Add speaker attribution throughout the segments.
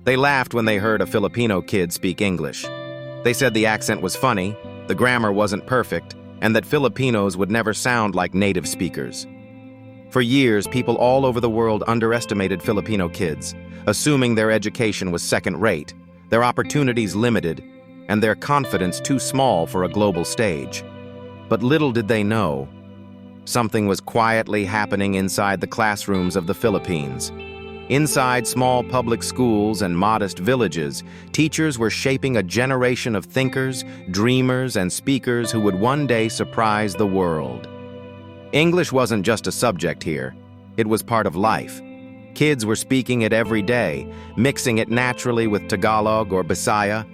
Speaker 1: They laughed when they heard a Filipino kid speak English. They said the accent was funny, the grammar wasn't perfect, and that Filipinos would never sound like native speakers. For years, people all over the world underestimated Filipino kids, assuming their education was second-rate, their opportunities limited, and their confidence too small for a global stage. But little did they know, something was quietly happening inside the classrooms of the Philippines. Inside small public schools and modest villages, teachers were shaping a generation of thinkers, dreamers, and speakers who would one day surprise the world. English wasn't just a subject here, it was part of life. Kids were speaking it every day, mixing it naturally with Tagalog or Bisaya,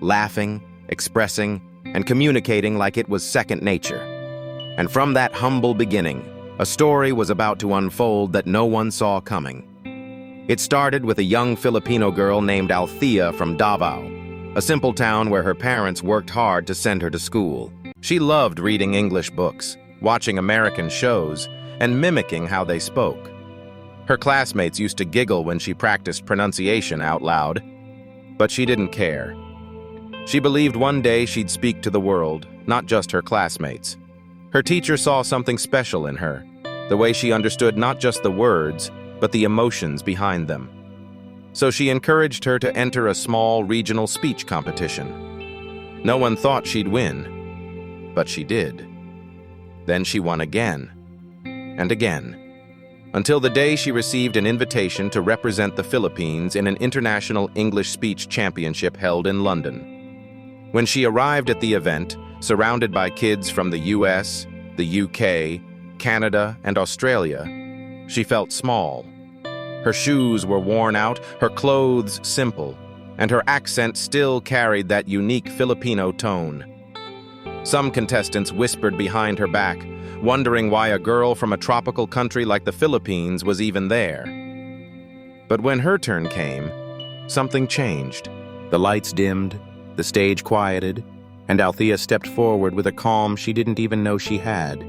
Speaker 1: laughing, expressing, and communicating like it was second nature. And from that humble beginning, a story was about to unfold that no one saw coming. It started with a young Filipino girl named Althea from Davao, a simple town where her parents worked hard to send her to school. She loved reading English books, watching American shows, and mimicking how they spoke. Her classmates used to giggle when she practiced pronunciation out loud, but she didn't care. She believed one day she'd speak to the world, not just her classmates. Her teacher saw something special in her, the way she understood not just the words, but the emotions behind them. So she encouraged her to enter a small regional speech competition. No one thought she'd win, but she did. Then she won again, and again, until the day she received an invitation to represent the Philippines in an international English speech championship held in London. When she arrived at the event, surrounded by kids from the US, the UK, Canada, and Australia, she felt small. Her shoes were worn out, her clothes simple, and her accent still carried that unique Filipino tone. Some contestants whispered behind her back, wondering why a girl from a tropical country like the Philippines was even there. But when her turn came, something changed. The lights dimmed, the stage quieted, and Althea stepped forward with a calm she didn't even know she had.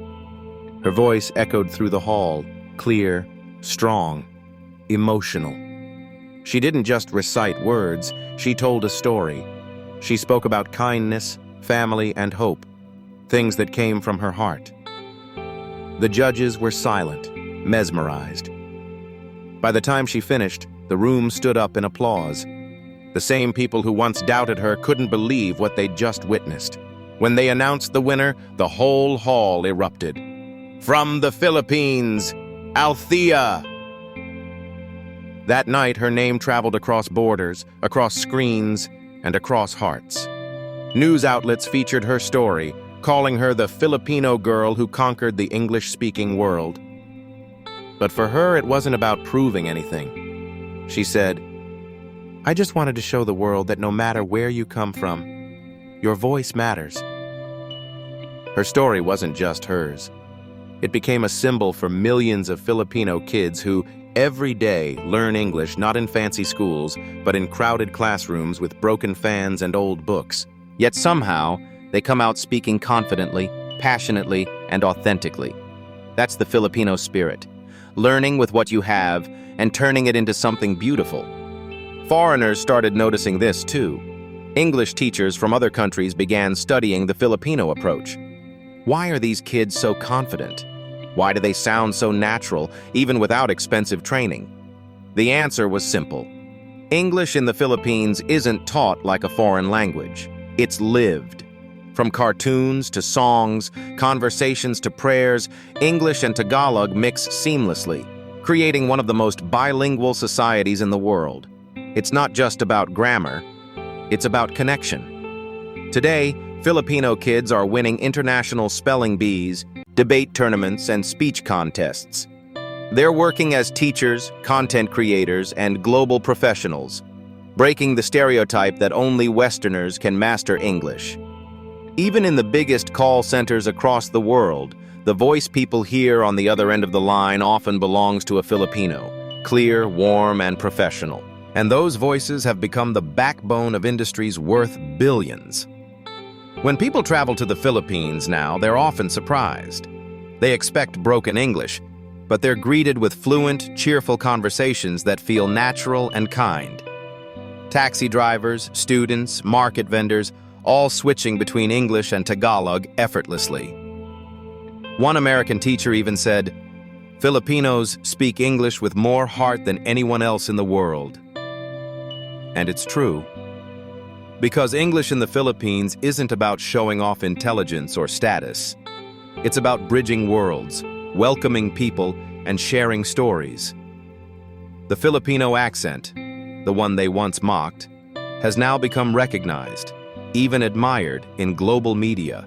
Speaker 1: Her voice echoed through the hall, clear, strong, emotional. She didn't just recite words, she told a story. She spoke about kindness, family, and hope, things that came from her heart. The judges were silent, mesmerized. By the time she finished, the room stood up in applause. The same people who once doubted her couldn't believe what they'd just witnessed. When they announced the winner, the whole hall erupted. From the Philippines, Althea! That night, her name traveled across borders, across screens, and across hearts. News outlets featured her story, calling her the Filipino girl who conquered the English-speaking world. But for her, it wasn't about proving anything. She said, "I just wanted to show the world that no matter where you come from, your voice matters." Her story wasn't just hers. It became a symbol for millions of Filipino kids who, every day, learn English not in fancy schools, but in crowded classrooms with broken fans and old books. Yet somehow, they come out speaking confidently, passionately, and authentically. That's the Filipino spirit, learning with what you have and turning it into something beautiful. Foreigners started noticing this too. English teachers from other countries began studying the Filipino approach. Why are these kids so confident? Why do they sound so natural, even without expensive training? The answer was simple. English in the Philippines isn't taught like a foreign language. It's lived. From cartoons to songs, conversations to prayers, English and Tagalog mix seamlessly, creating one of the most bilingual societies in the world. It's not just about grammar, it's about connection. Today, Filipino kids are winning international spelling bees, debate tournaments, and speech contests. They're working as teachers, content creators, and global professionals, breaking the stereotype that only Westerners can master English. Even in the biggest call centers across the world, the voice people hear on the other end of the line often belongs to a Filipino, clear, warm, and professional. And those voices have become the backbone of industries worth billions. When people travel to the Philippines now, they're often surprised. They expect broken English, but they're greeted with fluent, cheerful conversations that feel natural and kind. Taxi drivers, students, market vendors, all switching between English and Tagalog effortlessly. One American teacher even said, "Filipinos speak English with more heart than anyone else in the world." And it's true. Because English in the Philippines isn't about showing off intelligence or status. It's about bridging worlds, welcoming people, and sharing stories. The Filipino accent, the one they once mocked, has now become recognized, even admired in global media.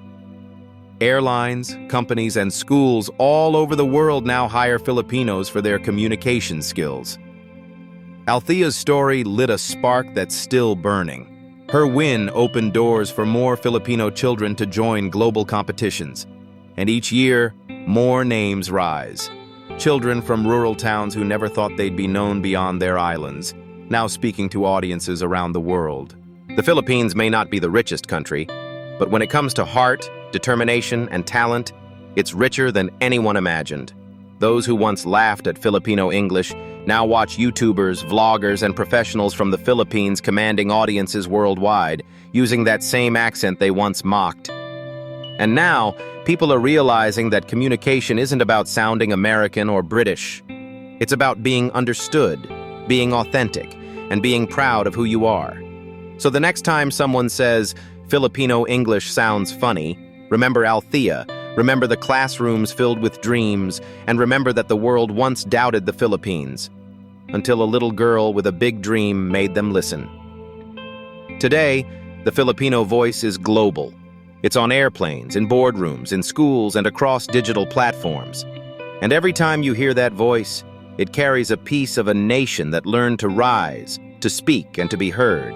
Speaker 1: Airlines, companies, and schools all over the world now hire Filipinos for their communication skills. Althea's story lit a spark that's still burning. Her win opened doors for more Filipino children to join global competitions. And each year, more names rise. Children from rural towns who never thought they'd be known beyond their islands, now speaking to audiences around the world. The Philippines may not be the richest country, but when it comes to heart, determination, and talent, it's richer than anyone imagined. Those who once laughed at Filipino English now watch YouTubers, vloggers, and professionals from the Philippines commanding audiences worldwide, using that same accent they once mocked. And now, people are realizing that communication isn't about sounding American or British. It's about being understood, being authentic, and being proud of who you are. So the next time someone says, "Filipino English sounds funny," remember Althea, remember the classrooms filled with dreams, and remember that the world once doubted the Philippines, until a little girl with a big dream made them listen. Today, the Filipino voice is global. It's on airplanes, in boardrooms, in schools, and across digital platforms. And every time you hear that voice, it carries a piece of a nation that learned to rise, to speak, and to be heard.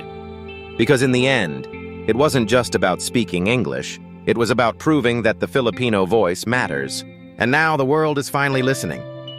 Speaker 1: Because in the end, it wasn't just about speaking English, it was about proving that the Filipino voice matters. And now the world is finally listening.